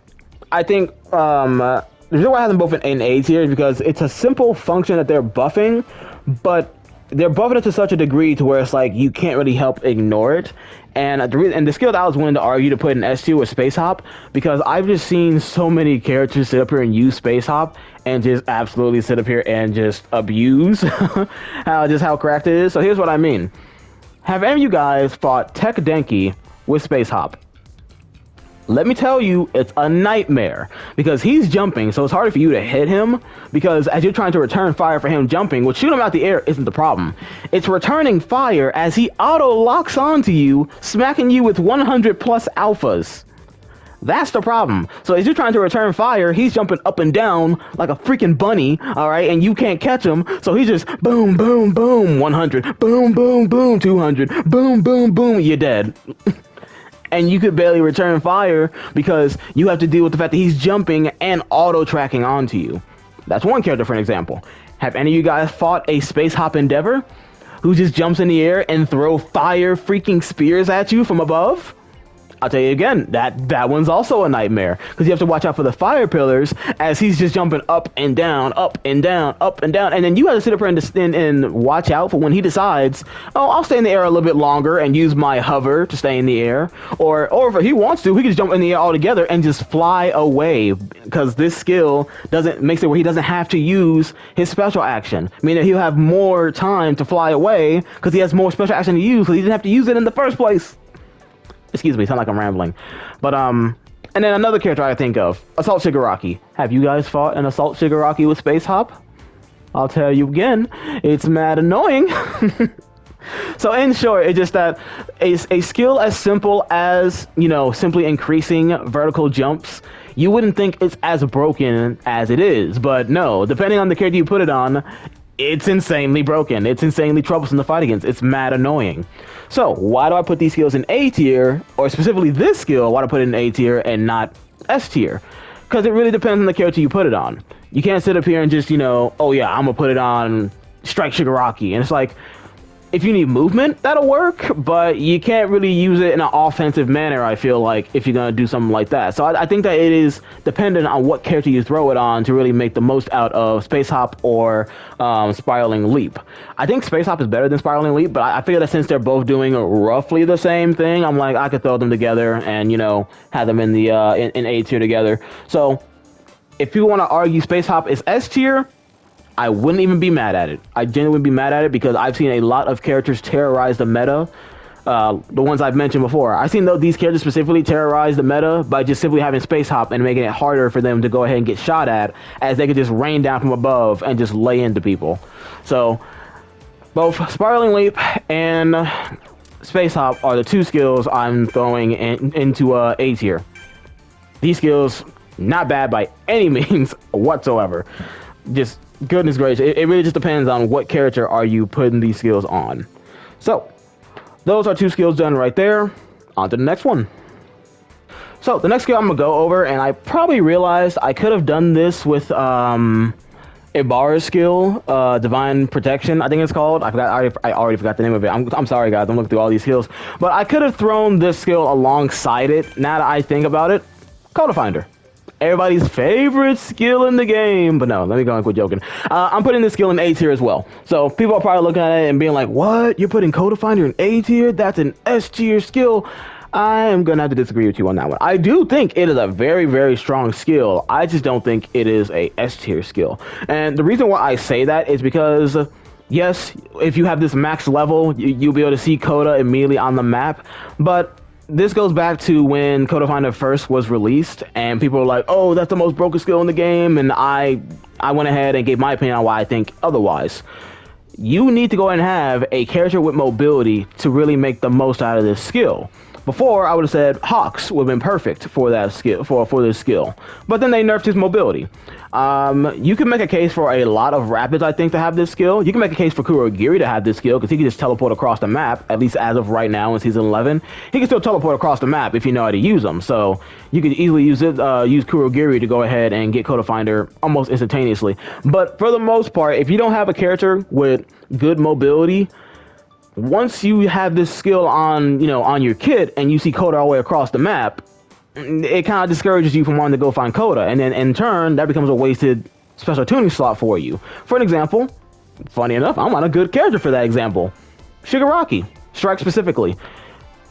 I think the reason why I have them both in A tier is because it's a simple function that they're buffing, but they're buffing it to such a degree to where it's like you can't really help ignore it. And the skill that I was willing to argue to put in S tier was Space Hop, because I've just seen so many characters sit up here and use Space Hop and just absolutely sit up here and just abuse how cracked it is. So here's what I mean. Have any of you guys fought Tech Denki with Space Hop? Let me tell you, it's a nightmare, because he's jumping, so it's harder for you to hit him, because as you're trying to return fire for him jumping, which shooting him out the air isn't the problem. It's returning fire as he auto-locks onto you, smacking you with 100 plus alphas. That's the problem. So as you're trying to return fire, he's jumping up and down like a freaking bunny, alright, and you can't catch him, so he's just boom, boom, boom, 100, boom, boom, boom, 200, boom, boom, boom, you're dead. And you could barely return fire because you have to deal with the fact that he's jumping and auto-tracking onto you. That's one character for an example. Have any of you guys fought a Space Hop Endeavor who just jumps in the air and throw fire freaking spears at you from above? I'll tell you again, that one's also a nightmare, because you have to watch out for the fire pillars as he's just jumping up and down, up and down, up and down, and then you have to sit up here and watch out for when he decides, oh, I'll stay in the air a little bit longer and use my hover to stay in the air, or if he wants to, he can just jump in the air altogether and just fly away, because this skill makes it where he doesn't have to use his special action, meaning he'll have more time to fly away because he has more special action to use because he didn't have to use it in the first place. Excuse me, sound like I'm rambling. But, and then another character I think of, Assault Shigaraki. Have you guys fought an Assault Shigaraki with Space Hop? I'll tell you again, it's mad annoying. So in short, it's just that a skill as simple as, simply increasing vertical jumps, you wouldn't think it's as broken as it is. But no, depending on the character you put it on, it's insanely broken. It's insanely troublesome to fight against. It's mad annoying. So why do I put these skills in A tier, or specifically this skill, why do I put it in A tier and not S tier? Because it really depends on the character you put it on. You can't sit up here and just, oh yeah, I'm gonna put it on Strike Shigaraki. And it's like, if you need movement, that'll work, but you can't really use it in an offensive manner, I feel like, if you're going to do something like that. So I think that it is dependent on what character you throw it on to really make the most out of Space Hop or Spiraling Leap. I think Space Hop is better than Spiraling Leap, but I figure that since they're both doing roughly the same thing, I'm like, I could throw them together and, have them in the in A tier together. So if you want to argue Space Hop is S tier, I wouldn't even be mad at it. I genuinely wouldn't be mad at it because I've seen a lot of characters terrorize the meta. The ones I've mentioned before. I've seen these characters specifically terrorize the meta by just simply having Space Hop and making it harder for them to go ahead and get shot at, as they could just rain down from above and just lay into people. So Both Spiraling Leap and Space Hop are the two skills I'm throwing into A tier. These skills, not bad by any means whatsoever. Just goodness gracious, it really just depends on what character are you putting these skills on. So, those are two skills done right there. On to the next one. So, the next skill I'm going to go over, and I probably realized I could have done this with Ibarra's skill, Divine Protection, I think it's called. I already forgot the name of it. I'm sorry, guys. I'm looking through all these skills. But I could have thrown this skill alongside it, now that I think about it. Coda Finder. Everybody's favorite skill in the game. But no, let me go and quit joking. I'm putting this skill in A tier as well. So people are probably looking at it and being like, what? You're putting Coda Finder in A tier? That's an S tier skill. I am going to have to disagree with you on that one. I do think it is a very, very strong skill. I just don't think it is a S tier skill. And the reason why I say that is because, yes, if you have this max level, you'll be able to see Coda immediately on the map. But this goes back to when Coda Finder first was released, and people were like, oh, that's the most broken skill in the game. And I went ahead and gave my opinion on why I think otherwise. You need to go ahead and have a character with mobility to really make the most out of this skill. Before, I would have said Hawks would have been perfect for that skill, for this skill. But then they nerfed his mobility. You can make a case for a lot of Rapids, I think, to have this skill. You can make a case for Kurogiri to have this skill, because he can just teleport across the map, at least as of right now in Season 11. He can still teleport across the map if you know how to use them. So you could easily use Kurogiri to go ahead and get Coda Finder almost instantaneously. But for the most part, if you don't have a character with good mobility, once you have this skill on, on your kit and you see Coda all the way across the map, it kind of discourages you from wanting to go find Coda, and then in turn that becomes a wasted special tuning slot for you. For an example, funny enough, I'm on a good character for that example. Shigaraki, Strike specifically.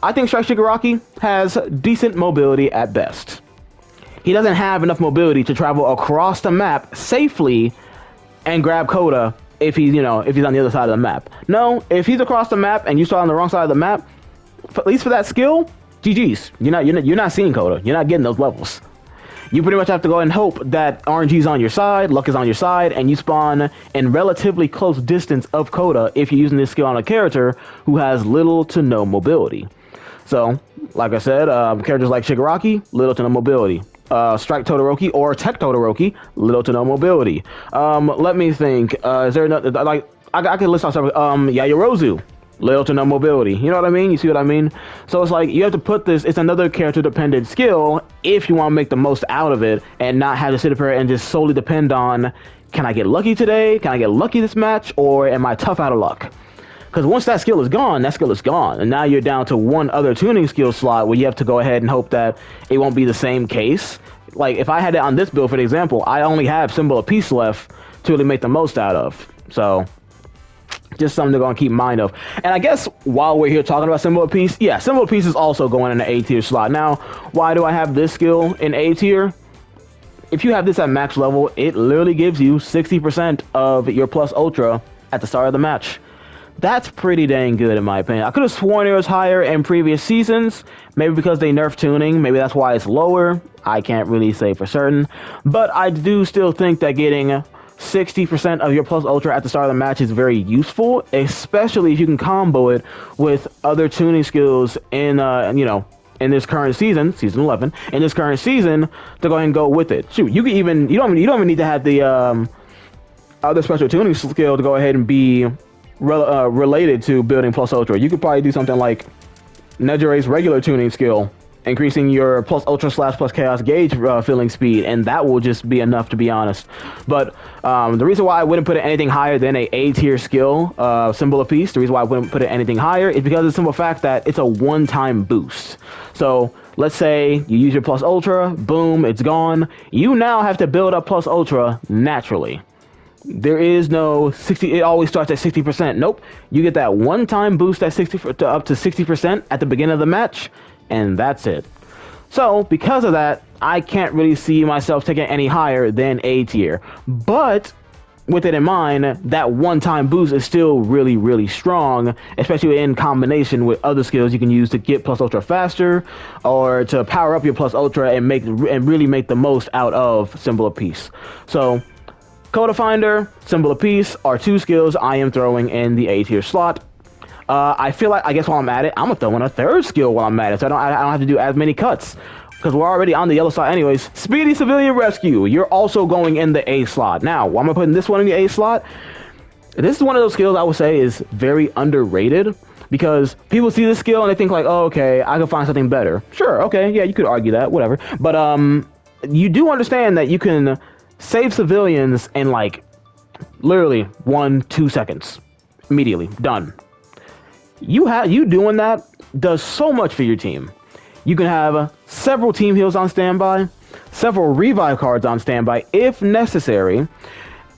I think Strike Shigaraki has decent mobility at best. He doesn't have enough mobility to travel across the map safely and grab Coda if he's on the other side of the map. No, if he's across the map and you start on the wrong side of the map, at least for that skill, GG's. You're not seeing Coda. You're not getting those levels. You pretty much have to go and hope that RNG's on your side, luck is on your side, and you spawn in relatively close distance of Coda if you're using this skill on a character who has little to no mobility. So, like I said, characters like Shigaraki, little to no mobility. Strike Todoroki or Tech Todoroki, little to no mobility. Let me think. Is there another, like, I can list off several. Yayorozu, little to no mobility. You know what I mean? You see what I mean? So it's like, you have to put this, it's another character dependent skill if you want to make the most out of it and not have to sit up here and just solely depend on, can I get lucky today? Can I get lucky this match? Or am I tough out of luck? Because once that skill is gone, that skill is gone. And now you're down to one other tuning skill slot where you have to go ahead and hope that it won't be the same case. Like, if I had it on this build, for example, I only have Symbol of Peace left to really make the most out of. So, just something to go and keep in mind of. And I guess while we're here talking about Symbol of Peace, yeah, Symbol of Peace is also going in the A tier slot. Now, why do I have this skill in A tier? If you have this at max level, it literally gives you 60% of your plus ultra at the start of the match. That's pretty dang good in my opinion. I could have sworn it was higher in previous seasons, maybe because they nerfed tuning, maybe that's why it's lower. I can't really say for certain, but I do still think that getting 60% of your plus ultra at the start of the match is very useful, especially if you can combo it with other tuning skills in in this current season, season 11, in this current season, to go ahead and go with it. Shoot, you don't even need to have the other special tuning skill to go ahead and be related to building plus ultra. You could probably do something like Nejire's regular tuning skill, increasing your plus ultra / plus chaos gauge filling speed, and that will just be enough, to be honest. But the reason why I wouldn't put it anything higher than a tier skill, Symbol of Peace, the reason why I wouldn't put it anything higher is because of the simple fact that it's a one-time boost. So let's say you use your plus ultra, boom, it's gone. You now have to build up plus ultra naturally. There is no 60, it always starts at 60%. Nope. You get that one-time boost at up to 60% at the beginning of the match, and that's it. So, because of that, I can't really see myself taking any higher than A tier. But, with it in mind, that one-time boost is still really, really strong, especially in combination with other skills you can use to get plus ultra faster, or to power up your plus ultra and really make the most out of Symbol of Peace. So, Coda Finder, Symbol of Peace are two skills I am throwing in the A tier slot. I feel like, I guess while I'm at it, I'm gonna throw in a third skill while I'm at it, so I don't have to do as many cuts, because we're already on the yellow side anyways. Speedy Civilian Rescue, you're also going in the A slot. Now, why am I putting this one in the A slot? This is one of those skills I would say is very underrated, because people see this skill and they think like, oh, okay, I can find something better. Sure, okay, yeah, you could argue that, whatever. But you do understand that you can save civilians in like literally 1-2 seconds, immediately done. You doing that does so much for your team. You can have several team heals on standby, several revive cards on standby if necessary,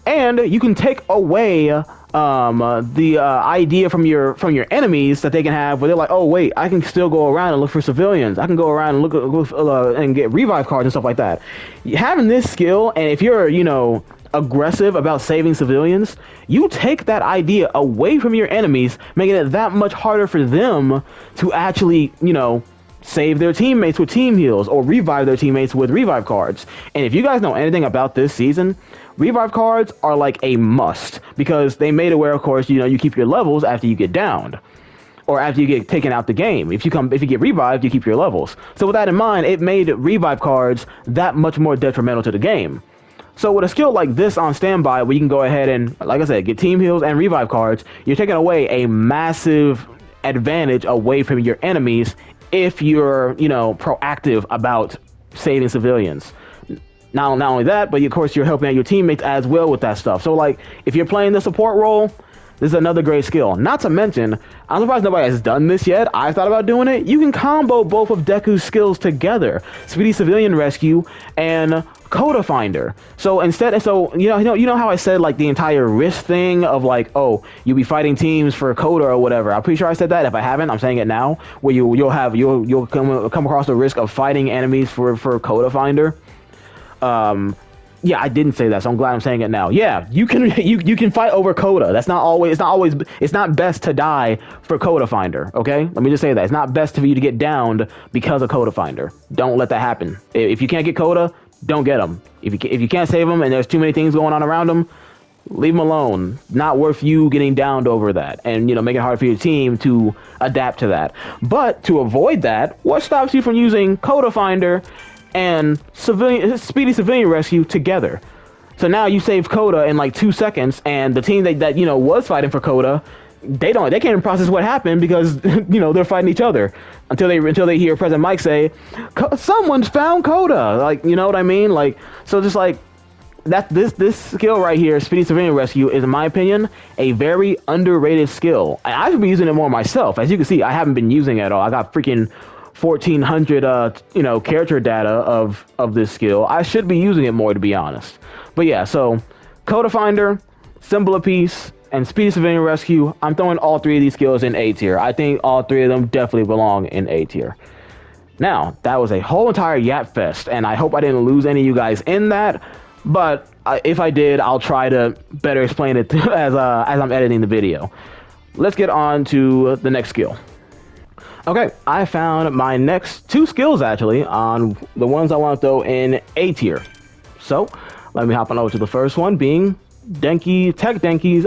and you can take away the idea from your enemies that they can have, where they're like, oh wait, I can still go around and look for civilians. I can go around and look and get revive cards and stuff like that. Having this skill, and if you're aggressive about saving civilians, you take that idea away from your enemies, making it that much harder for them to actually, save their teammates with team heals or revive their teammates with revive cards. And if you guys know anything about this season, revive cards are like a must, because they made it where, of course, you keep your levels after you get downed or after you get taken out the game. If you get revived, you keep your levels. So with that in mind, it made revive cards that much more detrimental to the game. So with a skill like this on standby, where you can go ahead and, like I said, get team heals and revive cards, you're taking away a massive advantage away from your enemies if you're, proactive about saving civilians. Not only that, but of course you're helping out your teammates as well with that stuff. So like, if you're playing the support role, this is another great skill. Not to mention, I'm surprised nobody has done this yet. I thought about doing it. You can combo both of Deku's skills together: Speedy Civilian Rescue and Coda Finder. So instead, you know how I said like the entire risk thing of like, oh, you'll be fighting teams for Coda or whatever. I'm pretty sure I said that. If I haven't, I'm saying it now. Where you'll come across the risk of fighting enemies for Coda Finder. Yeah, I didn't say that, so I'm glad I'm saying it now. Yeah, you can fight over Coda. It's not best to die for Coda Finder, okay? Let me just say that. It's not best for you to get downed because of Coda Finder. Don't let that happen. If you can't get Coda, don't get them. If you can't save them and there's too many things going on around them, leave them alone. Not worth you getting downed over that, and make it hard for your team to adapt to that. But to avoid that, what stops you from using Coda Finder and Speedy Civilian Rescue together? So now you save Coda in like 2 seconds, and the team that was fighting for Coda, they can't even process what happened, because they're fighting each other until they hear President Mike say, someone's found Coda. Like, you know what I mean? Like, so just like that, this skill right here, Speedy Civilian Rescue, is in my opinion a very underrated skill. I should be using it more myself. As you can see, I haven't been using it at all. I got freaking 1,400 character data of this skill. I should be using it more, to be honest. But yeah, so Coda Finder, Symbol of Peace, and Speedy Civilian Rescue, I'm throwing all three of these skills in A tier. I think all three of them definitely belong in A tier. Now, that was a whole entire yap fest, and I hope I didn't lose any of you guys in that, but if I did, I'll try to better explain it as I'm editing the video. Let's get on to the next skill. Okay, I found my next two skills actually on the ones I want to throw in A tier. So let me hop on over to the first one, being Denki's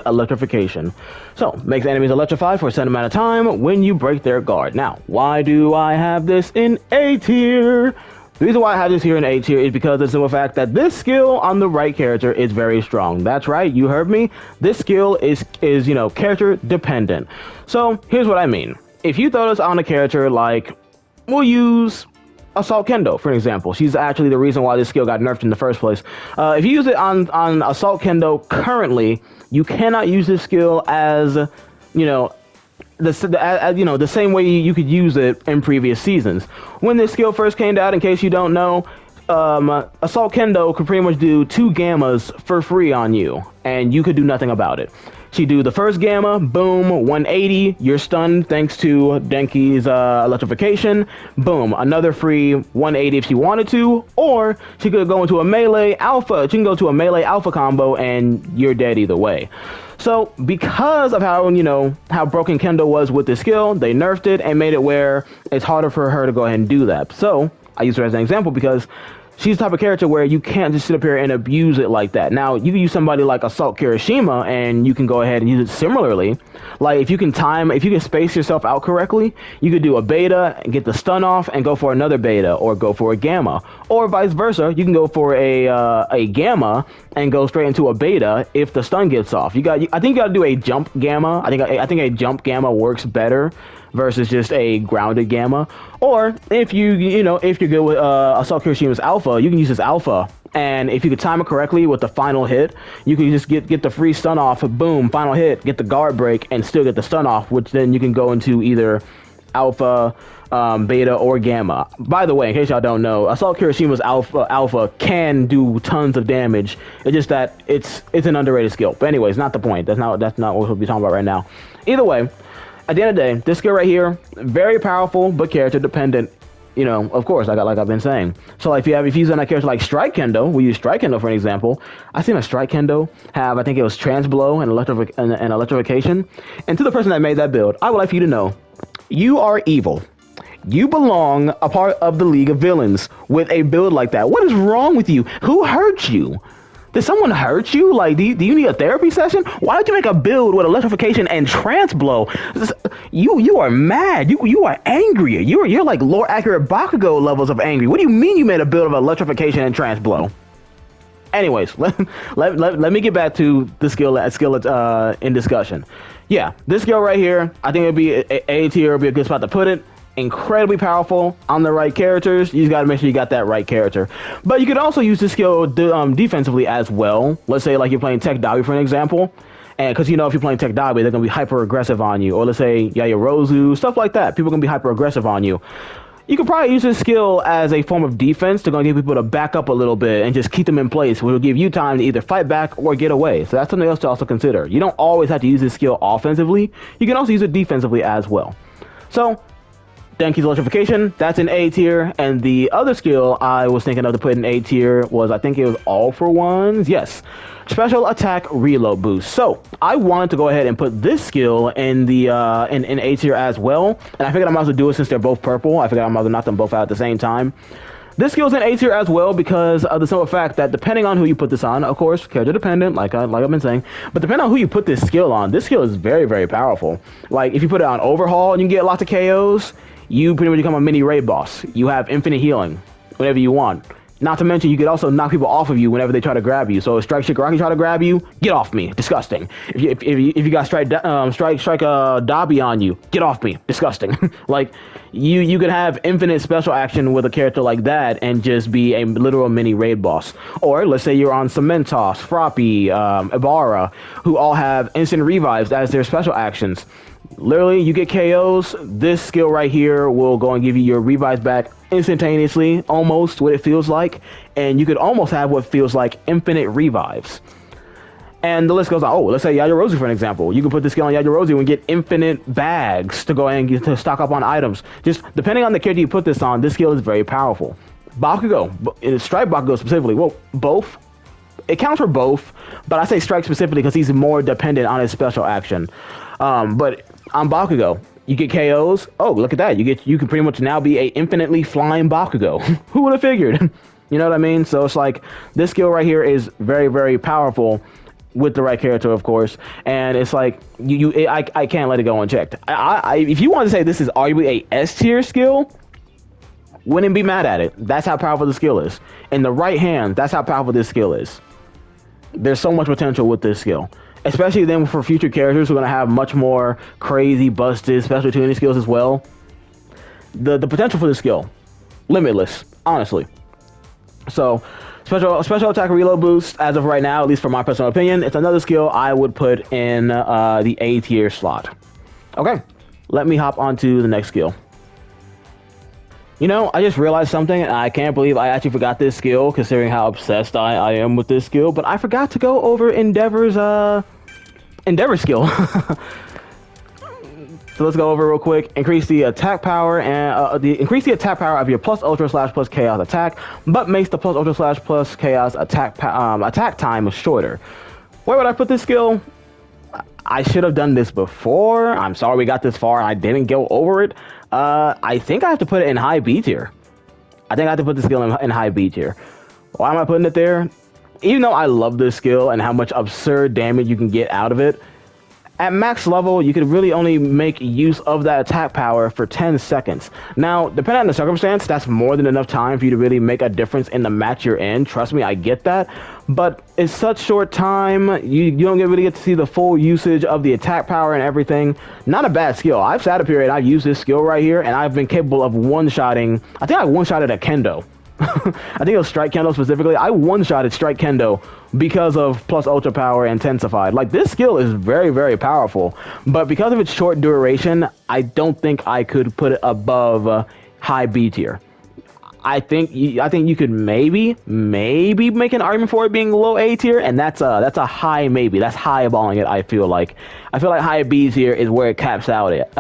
Electrification. So makes enemies electrified for a set amount of time when you break their guard. Now, why do I have this in A tier? The reason why I have this here in A tier is because of the simple fact that this skill on the right character is very strong. That's right, you heard me. This skill is character dependent. So here's what I mean. If you throw this on a character like, we'll use Assault Kendo, for example. She's actually the reason why this skill got nerfed in the first place. If you use it on Assault Kendo currently, you cannot use this skill as, the same way you could use it in previous seasons. When this skill first came out, in case you don't know, Assault Kendo could pretty much do 2 gammas for free on you, and you could do nothing about it. She do the first gamma, boom, 180, you're stunned thanks to Denki's electrification, boom, another free 180 if she wanted to, or she could go into a melee alpha, she can go to a melee alpha combo and you're dead either way. So because of how broken Kendo was with this skill, they nerfed it and made it where it's harder for her to go ahead and do that. So I use her as an example because she's the type of character where you can't just sit up here and abuse it like that. Now, you can use somebody like Assault Kirishima, and you can go ahead and use it similarly. Like, if you can space yourself out correctly, you could do a beta and get the stun off and go for another beta, or go for a gamma. Or vice versa, you can go for a gamma and go straight into a beta if the stun gets off. I think you got to do a jump gamma. I think a jump gamma works better versus just a grounded gamma. Or if you're good with Assault Kirishima's alpha, you can use his alpha, and if you could time it correctly with the final hit, you can just get the free stun off, boom, final hit, get the guard break, and still get the stun off, which then you can go into either alpha, beta, or gamma. By the way, in case y'all don't know, Assault Kirishima's alpha can do tons of damage. It's just that it's an underrated skill. But anyways, not the point. That's not what we'll be talking about right now. Either way, at the end of the day, this skill right here, very powerful, but character dependent. Of course, like I've been saying. So like if you use on a character like Strike Kendo, we use Strike Kendo for an example. I seen a Strike Kendo have, I think it was Trans Blow and Electrification. And to the person that made that build, I would like for you to know, you are evil. You belong a part of the League of Villains with a build like that. What is wrong with you? Who hurt you? Did someone hurt you? Like, do you need a therapy session? Why did you make a build with Electrification and Trance Blow? You are mad. You are angry. You're like lore accurate Bakugo levels of angry. What do you mean you made a build of Electrification and Trance Blow? Anyways, let me get back to the skill in discussion. Yeah, this skill right here, I think it'd be A tier. Would be a good spot to put it. Incredibly powerful on the right characters. You just got to make sure you got that right character. But you could also use this skill defensively as well. Let's say like you're playing Tech Dabi for an example, and because if you're playing Tech Dabi, they're gonna be hyper aggressive on you. Or let's say Yayorozu, stuff like that. People are gonna be hyper aggressive on you. You could probably use this skill as a form of defense to get people to back up a little bit and just keep them in place, which will give you time to either fight back or get away. So that's something else to also consider. You don't always have to use this skill offensively. You can also use it defensively as well. So Denki's Electrification, that's an A tier, and the other skill I was thinking of to put in A tier was, I think it was All for Ones, yes, Special Attack Reload Boost. So I wanted to go ahead and put this skill in the in A tier as well, and I figured I might as well do it since they're both purple. I figured I might as well knock them both out at the same time. This skill's in A tier as well because of the simple fact that depending on who you put this on, of course, character dependent, like I've been saying, but depending on who you put this skill on, this skill is very, very powerful. Like if you put it on Overhaul and you can get lots of KOs, you pretty much become a mini raid boss. You have infinite healing whenever you want. Not to mention, you could also knock people off of you whenever they try to grab you. So if Strike Shigaraki try to grab you, get off me, disgusting. If you got Strike Dabi on you, get off me, disgusting. Like you could have infinite special action with a character like that and just be a literal mini raid boss. Or let's say you're on Cementos, Froppy, Ibarra, who all have instant revives as their special actions. Literally, you get KOs, this skill right here will go and give you your revives back instantaneously, almost what it feels like, and you could almost have what feels like infinite revives. And the list goes on. Oh, let's say Yayorozu for an example. You can put this skill on Yayorozu and get infinite bags to go and to stock up on items. Just depending on the character you put this on, this skill is very powerful. Bakugo, Strike Bakugo specifically, well, both. It counts for both, but I say Strike specifically because he's more dependent on his special action. But on Bakugo, you get KOs. Oh, look at that. You can pretty much now be a infinitely flying Bakugo. Who would have figured? You know what I mean? So it's like this skill right here is very, very powerful with the right character, of course. And it's like I can't let it go unchecked. If you want to say this is arguably a S tier skill, wouldn't be mad at it. That's how powerful the skill is. In the right hand, that's how powerful this skill is. There's so much potential with this skill. Especially then for future characters who are going to have much more crazy, busted, special tuning skills as well. The potential for this skill, limitless, honestly. So, special attack reload boost, as of right now, at least for my personal opinion, it's another skill I would put in the A tier slot. Okay, let me hop on to the next skill. I just realized something, and I can't believe I actually forgot this skill, considering how obsessed I am with this skill, but I forgot to go over Endeavor's skill. So let's go over real quick. Increase the attack power and increase the attack power of your plus ultra / plus chaos attack, but makes the plus ultra / plus chaos attack time shorter. Where would I put this skill? I should have done this before. I'm sorry we got this far and I didn't go over it. I think I have to put it in high B tier. I think I have to put the skill in high B tier. Why am I putting it there? Even though I love this skill and how much absurd damage you can get out of it, at max level, you could really only make use of that attack power for 10 seconds. Now, depending on the circumstance, that's more than enough time for you to really make a difference in the match you're in. Trust me, I get that. But it's such short time, you don't really get to see the full usage of the attack power and everything. Not a bad skill. I've sat a period, I've used this skill right here, and I've been capable of one-shotting. I think I one-shotted a Kendo. I think it was Strike Kendo specifically. I one-shotted Strike Kendo because of plus ultra power intensified. Like, this skill is very, very powerful, but because of its short duration, I don't think I could put it above high B tier. I think you could maybe make an argument for it being low A tier, and that's a high maybe. That's highballing it. I feel like high B tier is where it caps out at.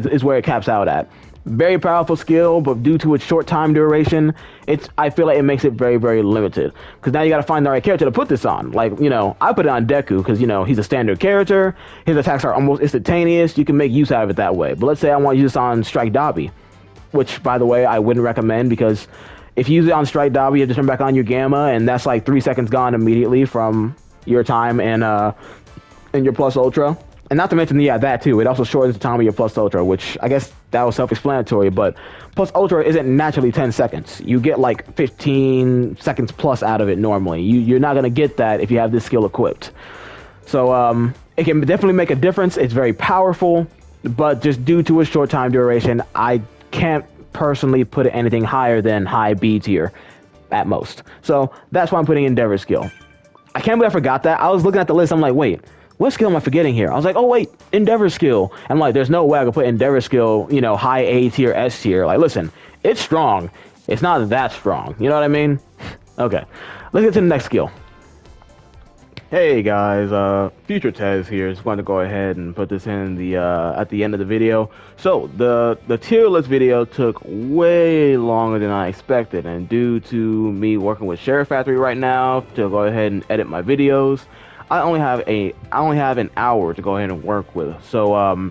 Is where it caps out at. Very powerful skill, but due to its short time duration, I feel like it makes it very, very limited. Because now you got to find the right character to put this on. Like, you know, I put it on Deku because, you know, he's a standard character. His attacks are almost instantaneous. You can make use out of it that way. But let's say I want to use this on Strike Dabi, which, by the way, I wouldn't recommend, because if you use it on Strike Dabi, you have to turn back on your Gamma, and that's like 3 seconds gone immediately from your time in your plus ultra. And not to mention, yeah, that too. It also shortens the time of your plus ultra, which I guess that was self-explanatory, but plus ultra isn't naturally 10 seconds. You get like 15 seconds plus out of it normally. You're not going to get that if you have this skill equipped. So it can definitely make a difference. It's very powerful, but just due to its short time duration, I can't personally put it anything higher than high B tier at most. So that's why I'm putting Endeavor skill. I can't believe I forgot that. I was looking at the list. I'm like, wait, what skill am I forgetting here? I was like, oh wait, Endeavor skill. I'm like, there's no way I could put Endeavor skill, you know, high A tier, S tier. Like, listen, it's strong. It's not that strong. You know what I mean? Okay, let's get to the next skill. Hey guys, Future Tez here. Just wanted to go ahead and put this in the at the end of the video. So the tier list video took way longer than I expected, and due to me working with Share Factory right now to go ahead and edit my videos, I only have an hour to go ahead and work with. So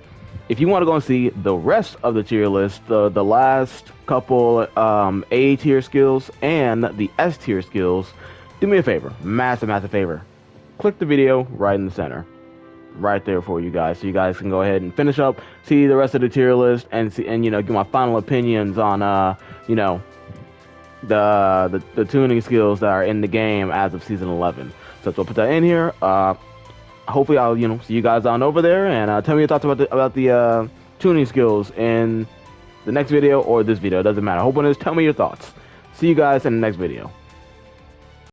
if you want to go and see the rest of the tier list, the last couple A tier skills and the S tier skills, do me a favor, massive favor. Click the video right in the center, right there for you guys, so you guys can go ahead and finish up, see the rest of the tier list, and see, and you know, give my final opinions on you know, the tuning skills that are in the game as of season 11. So I'll put that in here. Hopefully I'll, you know, see you guys on over there, and tell me your thoughts about the tuning skills in the next video or this video. It doesn't matter. Hope one is. Tell me your thoughts. See you guys in the next video.